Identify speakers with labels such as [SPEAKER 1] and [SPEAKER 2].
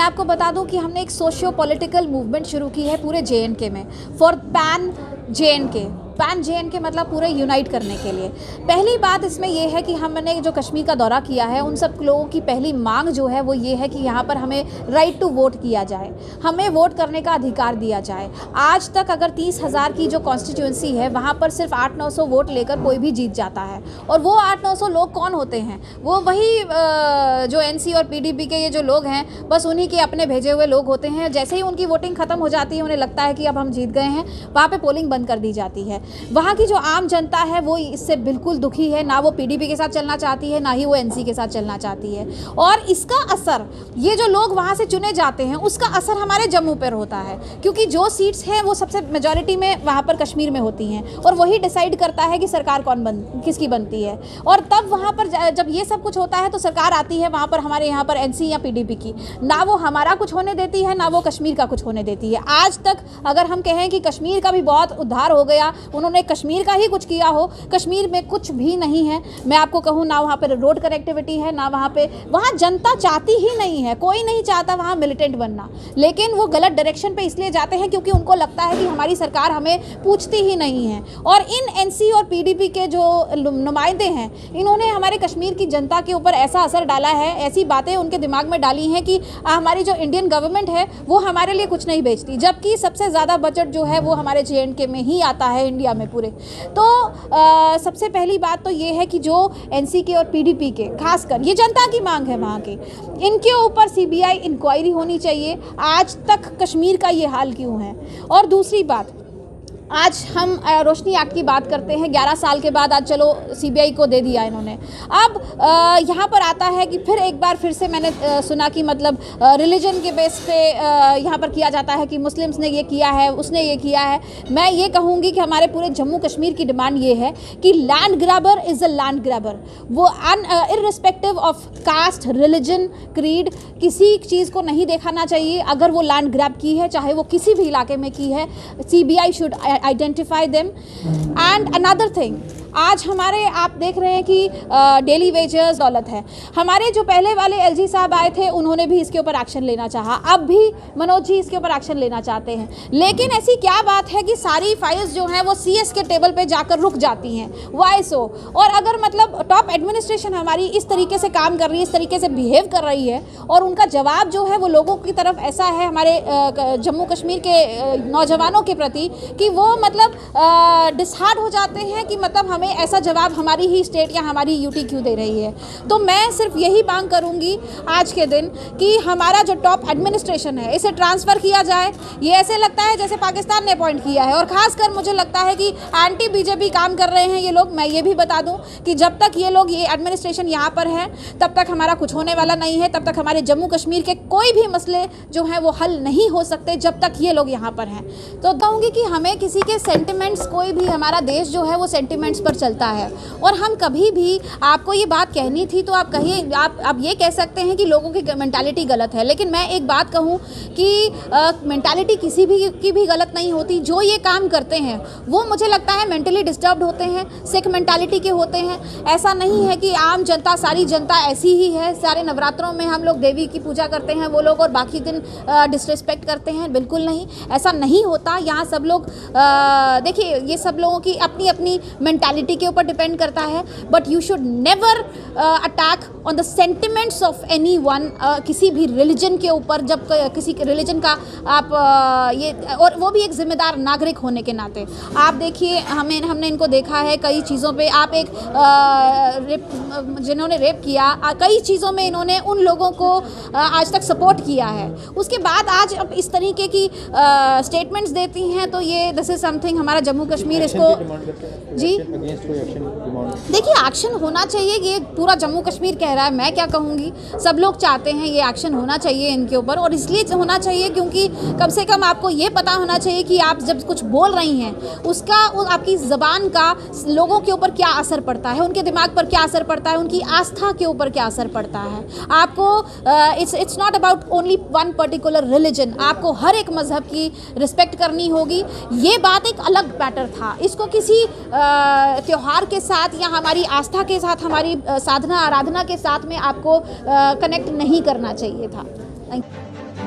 [SPEAKER 1] आपको बता दूं कि हमने एक सोशियो पॉलिटिकल मूवमेंट शुरू की है पूरे JNK में, फॉर पैन JNK मतलब पूरे यूनाइट करने के लिए। पहली बात इसमें यह है कि हमने जो कश्मीर का दौरा किया है, उन सब लोगों की पहली मांग जो है वो ये है कि यहाँ पर हमें राइट टू वोट किया जाए, हमें वोट करने का अधिकार दिया जाए। आज तक अगर 30,000 की जो कॉन्स्टिट्यूंसी है वहाँ पर सिर्फ 800-900 वोट लेकर कोई भी जीत जाता है। और वो 800-900 लोग कौन होते हैं? वो वही जो NC और PDP के ये जो लोग हैं, बस उन्हीं के अपने भेजे हुए लोग होते हैं। जैसे ही उनकी वोटिंग खत्म हो जाती है, उन्हें लगता है कि अब हम जीत गए हैं, वहाँ पर पोलिंग बंद कर दी जाती है। वहाँ की जो आम जनता है वो इससे बिल्कुल दुखी है, ना वो PDP के साथ चलना चाहती है, ना ही वो NC के साथ चलना चाहती है। और इसका असर, ये जो लोग वहाँ से चुने जाते हैं उसका असर हमारे जम्मू पर होता है, क्योंकि जो सीट्स हैं वो सबसे मेजॉरिटी में वहाँ पर कश्मीर में होती हैं, और वही डिसाइड करता है कि सरकार किसकी बनती है। और तब वहाँ पर जब ये सब कुछ होता है तो सरकार आती है वहाँ पर हमारे यहाँ पर NC या PDP की, ना वो हमारा कुछ होने देती है, ना वो कश्मीर का कुछ होने देती है। आज तक अगर हम कहें कि कश्मीर का भी बहुत उद्धार हो गया, उन्होंने कश्मीर का ही कुछ किया हो, कश्मीर में कुछ भी नहीं है। मैं आपको कहूँ, ना वहाँ पर रोड कनेक्टिविटी है, ना वहाँ जनता चाहती ही नहीं है, कोई नहीं चाहता वहाँ मिलिटेंट बनना, लेकिन वो गलत डायरेक्शन पे इसलिए जाते हैं क्योंकि उनको लगता है कि हमारी सरकार हमें पूछती ही नहीं है। और इन NC और PDP के जो नुमाइंदे हैं, इन्होंने हमारे कश्मीर की जनता के ऊपर ऐसा असर डाला है, ऐसी बातें उनके दिमाग में डाली हैं कि हमारी जो इंडियन गवर्नमेंट है वो हमारे लिए कुछ नहीं बेचती, जबकि सबसे ज़्यादा बजट जो है वो हमारे JNK में ही आता है इंडिया में पूरे। तो सबसे पहली बात तो ये है कि जो NC के और PDP के, खासकर ये जनता की मांग है वहाँ की, इनके ऊपर CBI इंक्वायरी होनी चाहिए। आज तक कश्मीर का ये हाल क्यों है? और दूसरी बात, आज हम रोशनी एक्ट की बात करते हैं, 11 साल के बाद आज चलो CBI को दे दिया इन्होंने। अब यहाँ पर आता है कि फिर से मैंने सुना कि मतलब रिलीजन के बेस पे यहाँ पर किया जाता है कि मुस्लिम्स ने ये किया है, उसने ये किया है। मैं ये कहूँगी कि हमारे पूरे जम्मू कश्मीर की डिमांड ये है कि land grabber is a land grabber. वो irrespective of caste, religion, creed, किसी चीज़ को नहीं दिखाना चाहिए। अगर वो लैंड ग्रैब की है, चाहे वो किसी भी इलाके में की है, CBI should identify them. And another thing, आज हमारे आप देख रहे हैं कि डेली वेजेस दौलत है। हमारे जो पहले वाले LG साहब आए थे, उन्होंने भी इसके ऊपर एक्शन लेना चाहा, अब भी मनोज जी इसके ऊपर एक्शन लेना चाहते हैं। लेकिन ऐसी क्या बात है कि सारी फाइल्स जो हैं वो CS के टेबल पे जाकर रुक जाती हैं? वाई सो? और अगर मतलब टॉप एडमिनिस्ट्रेशन हमारी इस तरीके से काम कर रही है, इस तरीके से बिहेव कर रही है, और उनका जवाब जो है वो लोगों की तरफ ऐसा है हमारे जम्मू कश्मीर के नौजवानों के प्रति कि वो मतलब डिसहार्ट हो जाते हैं कि मतलब हमें ऐसा जवाब हमारी ही स्टेट या हमारी UT क्यों दे रही है। तो मैं सिर्फ यही मांग करूंगी आज के दिन कि हमारा जो टॉप एडमिनिस्ट्रेशन है इसे ट्रांसफ़र किया जाए। ये ऐसे लगता है जैसे पाकिस्तान ने अपॉइंट किया है, और ख़ासकर मुझे लगता है कि एंटी BJP काम कर रहे हैं ये लोग। मैं ये भी बता दूं कि जब तक ये लोग, ये एडमिनिस्ट्रेशन यहाँ पर है, तब तक हमारा कुछ होने वाला नहीं है। तब तक हमारे जम्मू कश्मीर के कोई भी मसले जो हैं वो हल नहीं हो सकते जब तक ये लोग यहाँ पर हैं। तो कहूँगी कि हमें किसी के सेंटिमेंट्स, कोई भी हमारा देश जो है वो सेंटिमेंट्स पर चलता है, और हम कभी भी, आपको ये बात कहनी थी तो आप कहिए, आप ये कह सकते हैं कि लोगों की मेंटालिटी गलत है, लेकिन मैं एक बात कहूँ कि मेंटालिटी किसी भी की भी गलत नहीं होती। जो ये काम करते हैं वो मुझे लगता है मेंटली डिस्टर्ब्ड होते हैं, सिख मेंटालिटी के होते हैं। ऐसा नहीं है कि आम जनता, सारी जनता ऐसी ही है। सारे नवरात्रों में हम लोग देवी की पूजा करते हैं वो लोग, और बाकी दिन डिसरिस्पेक्ट करते हैं, बिल्कुल नहीं, ऐसा नहीं होता। यहाँ सब लोग देखिए, ये सब लोगों की अपनी अपनी मेंटालिटी के ऊपर डिपेंड करता है, but you should never attack on the sentiments of any one. किसी भी रिलीजन के ऊपर, जब किसी रिलीजन का आप ये, और वो भी एक जिम्मेदार नागरिक होने के नाते, आप देखिए हमने इनको देखा है कई चीज़ों पे। आप एक जिन्होंने रेप किया, कई चीज़ों में इन्होंने उन लोगों को आज तक सपोर्ट किया है, उसके बाद आज अब इस तरीके की स्टेटमेंट्स देती हैं, तो ये दिस इज़ समथिंग हमारा जम्मू कश्मीर इसको जी देखिए एक्शन होना चाहिए। ये पूरा जम्मू कश्मीर कह रहा है, मैं क्या कहूँगी, सब लोग चाहते हैं ये एक्शन होना चाहिए इनके ऊपर, और इसलिए होना चाहिए क्योंकि कम से कम आपको ये पता होना चाहिए कि आप जब कुछ बोल रही हैं उसका आपकी ज़बान का लोगों के ऊपर क्या असर पड़ता है, उनके दिमाग पर क्या असर पड़ता है, उनकी आस्था के ऊपर क्या असर पड़ता है। आपको it's not about only one particular religion, आपको हर एक मज़हब की रिस्पेक्ट करनी होगी। ये बात एक अलग मैटर था, इसको किसी त्यौहार के साथ या हमारी आस्था के साथ, हमारी साधना आराधना के साथ में आपको कनेक्ट नहीं करना चाहिए था। Thank